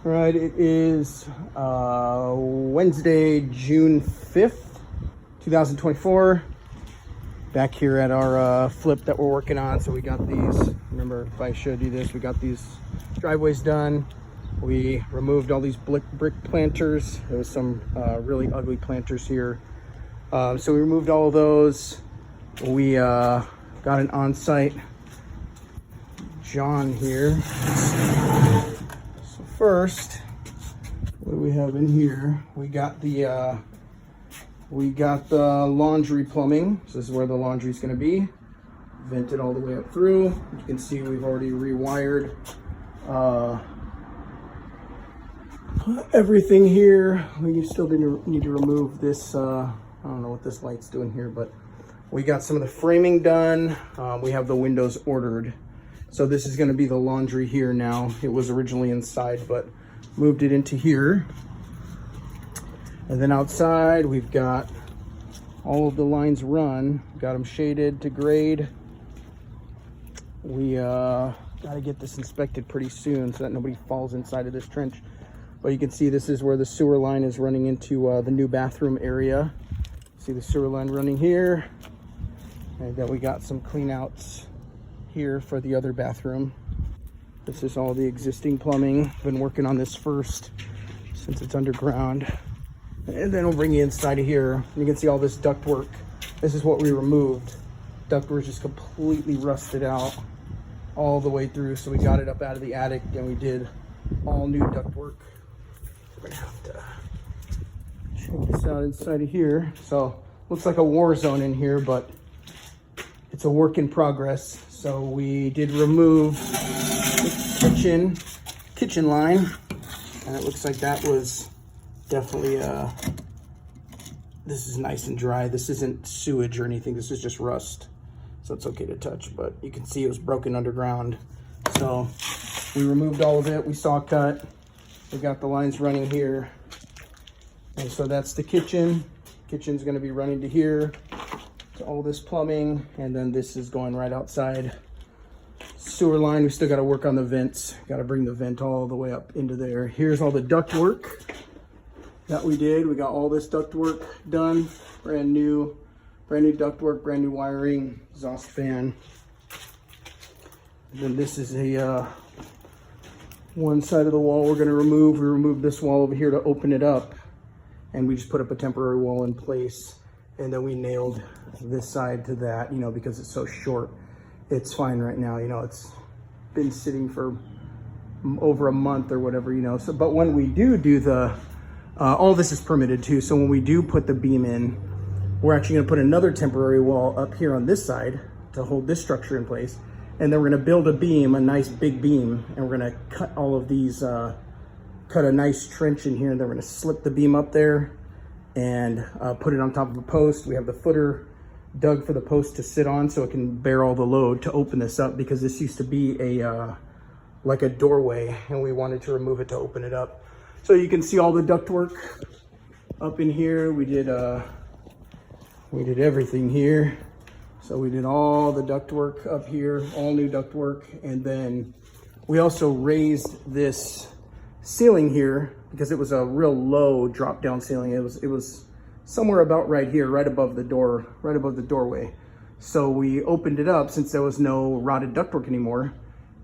All right, it is Wednesday, June 5th, 2024. Back here at our flip that we're working on. So we got these, remember if I showed you this, we got these driveways done. We removed all these brick planters. There was some really ugly planters here. So we removed all of those. We got an on-site John here. So first, what do we have in here? We got the laundry plumbing. So this is where the laundry is going to be. Vented all the way up through. You can see we've already rewired everything here. We still need to remove this. I don't know what this light's doing here, but we got some of the framing done. We have the windows ordered. So this is going to be the laundry here now. It was originally inside, but moved it into here. And then outside, we've got all of the lines run. Got them shaded to grade. We got to get this inspected pretty soon so that nobody falls inside of this trench. But you can see this is where the sewer line is running into the new bathroom area. See the sewer line running here. And then we got some clean outs here for the other bathroom. This is all the existing plumbing. Been working on this first since it's underground. And then we'll bring you inside of here. You can see all this ductwork. This is what we removed. Ductwork just completely rusted out all the way through. So we got it up out of the attic and we did all new ductwork. We're gonna have to check this out inside of here. So looks like a war zone in here, but it's a work in progress. So we did remove the kitchen line, and it looks like that was definitely this is nice and dry. This isn't sewage or anything. This is just rust, so it's okay to touch. But you can see it was broken underground. So we removed all of it. We saw cut. We got the lines running here, and so that's the kitchen. Kitchen's going to be running to here. All this plumbing, and then this is going right outside. Sewer line, we still got to work on the vents. Got to bring the vent all the way up into there. Here's all the duct work that we did. We got all this duct work done. Brand new duct work, brand new wiring, exhaust fan. And then this is a one side of the wall we're going to remove. We removed this wall over here to open it up, and we just put up a temporary wall in place. And then we nailed this side to that, you know, because it's so short. It's fine right now, you know, it's been sitting for over a month or whatever, you know. So, but when we do the, all this is permitted too. So when we do put the beam in, we're actually gonna put another temporary wall up here on this side to hold this structure in place. And then we're gonna build a beam, a nice big beam, and we're gonna cut all of these, cut a nice trench in here, and then we're gonna slip the beam up there and put it on top of a post. We have the footer dug for the post to sit on so it can bear all the load to open this up, because this used to be a like a doorway, and we wanted to remove it to open it up. So you can see all the ductwork up in here. We did everything here. So we did all the ductwork up here, all new ductwork, and then we also raised this ceiling here because it was a real low drop down ceiling. It was somewhere about right here, right above the door, right above the doorway. So we opened it up since there was no rotted ductwork anymore,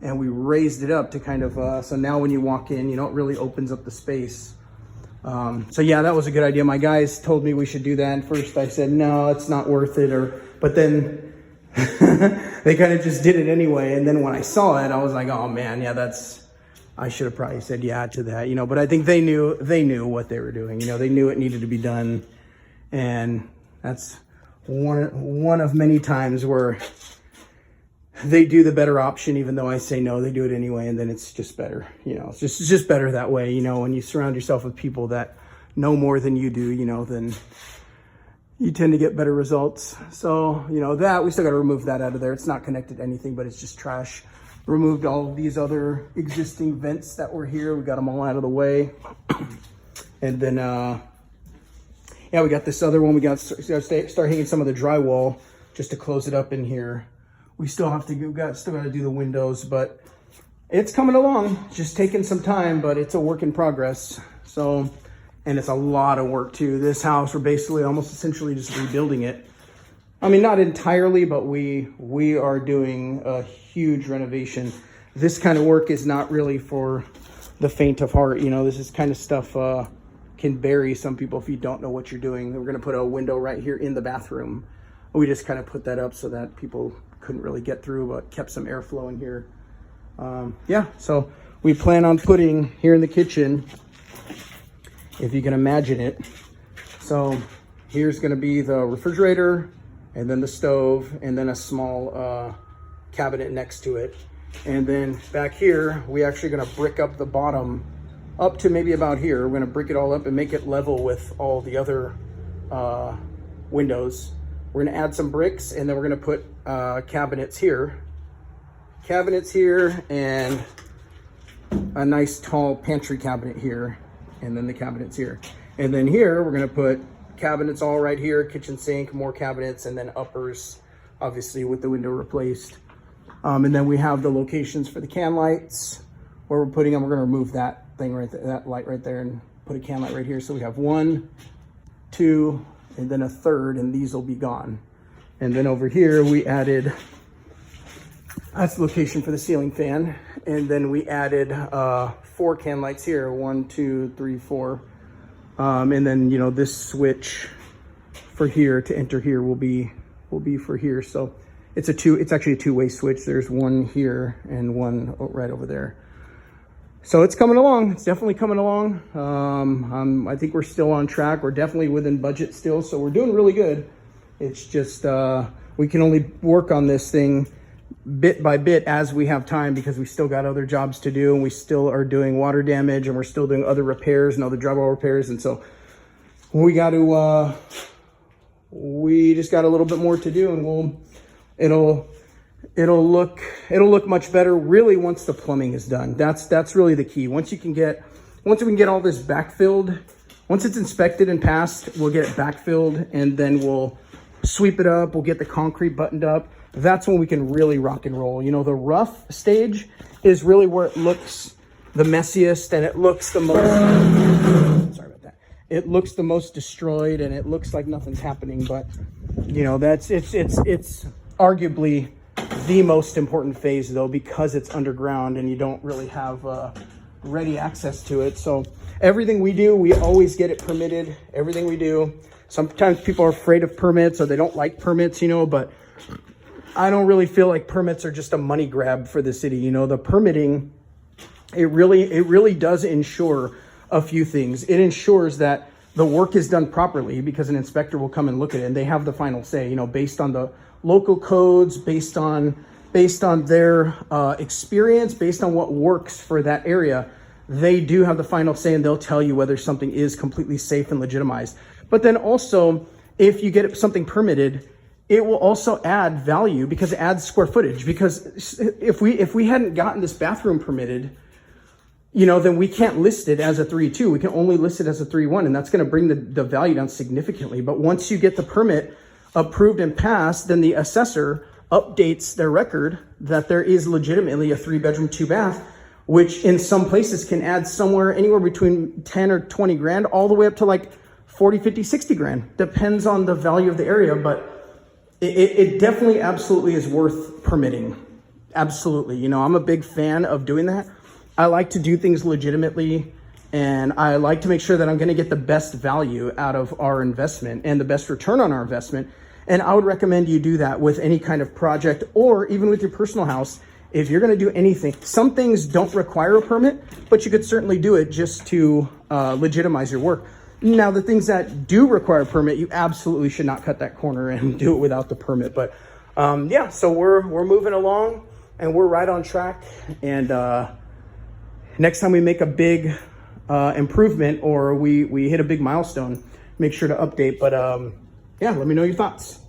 and we raised it up to kind of, so now when you walk in, you know, it really opens up the space. So yeah, that was a good idea. My guys told me we should do that. And first I said, no, it's not worth it. But then they kind of just did it anyway. And then when I saw it, I was like, oh man, yeah, I should have probably said yeah to that, you know, but I think they knew what they were doing. You know, they knew it needed to be done. And that's one of many times where they do the better option, even though I say no, they do it anyway. And then it's just better, you know, it's just better that way. You know, when you surround yourself with people that know more than you do, you know, then you tend to get better results. So, you know, that we still got to remove that out of there. It's not connected to anything, but it's just trash. Removed all of these other existing vents that were here. We got them all out of the way. And then, yeah, we got this other one. We got to start hanging some of the drywall just to close it up in here. We still have to still got to do the windows, but It's coming along, just taking some time, but it's a work in progress. So, and it's a lot of work too. This house, we're basically almost essentially just rebuilding it. I mean, not entirely, but we are doing a huge renovation. This kind of work is not really for the faint of heart. You know, this is kind of stuff can bury some people if you don't know what you're doing. We're gonna put a window right here in the bathroom. We just kind of put that up so that people couldn't really get through, but kept some airflow in here. Yeah, so we plan on putting here in the kitchen, if you can imagine it. So here's gonna be the refrigerator, and then the stove, and then a small cabinet next to it. And then back here, we actually gonna brick up the bottom up to maybe about here. We're gonna brick it all up and make it level with all the other windows. We're gonna add some bricks, and then we're gonna put cabinets here, and a nice tall pantry cabinet here, and then the cabinets here. And then here, we're gonna put cabinets all right here, kitchen sink, more cabinets, and then uppers, obviously with the window replaced. And then we have the locations for the can lights where we're putting them. We're gonna remove that thing right there, that light right there, and put a can light right here. So we have 1, 2, and then a third, and these will be gone. And then over here, we added, that's the location for the ceiling fan. And then we added 4 can lights here, 1, 2, 3, 4. And then, you know, this switch for here to enter here will be for here. So it's actually a 2-way switch. There's one here and one right over there. So it's coming along. It's definitely coming along. I think we're still on track. We're definitely within budget still. So we're doing really good. It's just, we can only work on this thing bit by bit as we have time, because we still got other jobs to do, and we still are doing water damage, and we're still doing other repairs and other drywall repairs. And so we got to, we just got a little bit more to do, and it'll look much better really once the plumbing is done. That's really the key. Once we can get all this backfilled, once it's inspected and passed, we'll get it backfilled, and then we'll sweep it up. We'll get the concrete buttoned up. That's when we can really rock and roll. You know, the rough stage is really where it looks the messiest, and it looks the most, sorry about that. It looks the most destroyed, and it looks like nothing's happening. But, you know, it's arguably the most important phase though, because it's underground and you don't really have ready access to it. So everything we do, we always get it permitted, everything we do. Sometimes people are afraid of permits, or they don't like permits, you know, but I don't really feel like permits are just a money grab for the city. You know, the permitting, it really does ensure a few things. It ensures that the work is done properly, because an inspector will come and look at it, and they have the final say, you know, based on the local codes, based on their experience, based on what works for that area. They do have the final say, and they'll tell you whether something is completely safe and legitimized. But then also, if you get something permitted, it will also add value, because it adds square footage. Because if we hadn't gotten this bathroom permitted, you know, then we can't list it as a 3.2. We can only list it as a 3.1, and that's going to bring the value down significantly. But once you get the permit approved and passed, then the assessor updates their record that there is legitimately a 3-bedroom, 2-bath, which in some places can add anywhere between 10 or 20 grand, all the way up to like 40, 50, 60 grand. Depends on the value of the area, but it definitely absolutely is worth permitting. Absolutely. You know, I'm a big fan of doing that. I like to do things legitimately, and I like to make sure that I'm going to get the best value out of our investment and the best return on our investment. And I would recommend you do that with any kind of project, or even with your personal house. If you're going to do anything, some things don't require a permit, but you could certainly do it just to legitimize your work. Now, the things that do require a permit, you absolutely should not cut that corner and do it without the permit. But yeah, so we're moving along, and we're right on track. And next time we make a big improvement, or we hit a big milestone, make sure to update. But yeah, let me know your thoughts.